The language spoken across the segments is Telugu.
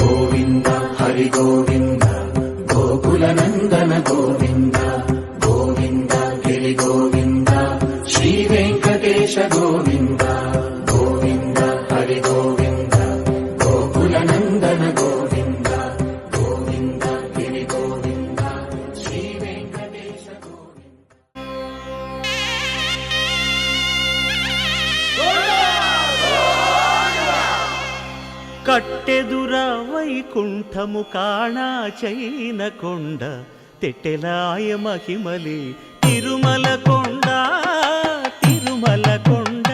గోవింద హరి గోవింద గోకుల నందన గోవింద గోవింద గిరి గోవింద శ్రీ వెంకటేశ గోవింద గోవింద హరి గోవింద గోకుల నందన గోవింద గోవింద గిరి గోవింద శ్రీ వెంకటేశ కట్టెదుర వైకుంఠము కాణా చైన కొండ తెట్టెలాయ మహిమలి తిరుమల కొండ తిరుమల కొండ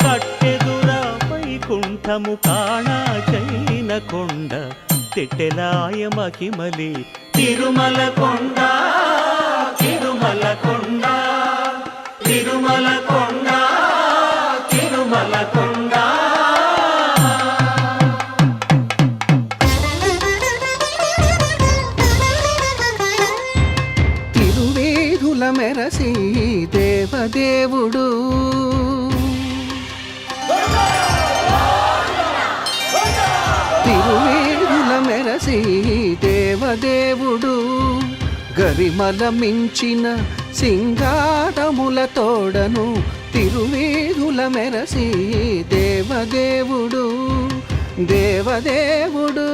కట్టెదుర వైకుంఠము కాణా చైన కొండ తెట్టెలాయ మహిమలి తిరుమల కొండ తిరుమల కొండ తిరుమల కొండ తిరుమల కొండ మెరసి దేవదేవుడు తిరువేదుల మెరసి దేవదేవుడు గరిమల మించిన సింగారముల తోడను తిరువేదుల మెరసి దేవదేవుడు దేవదేవుడు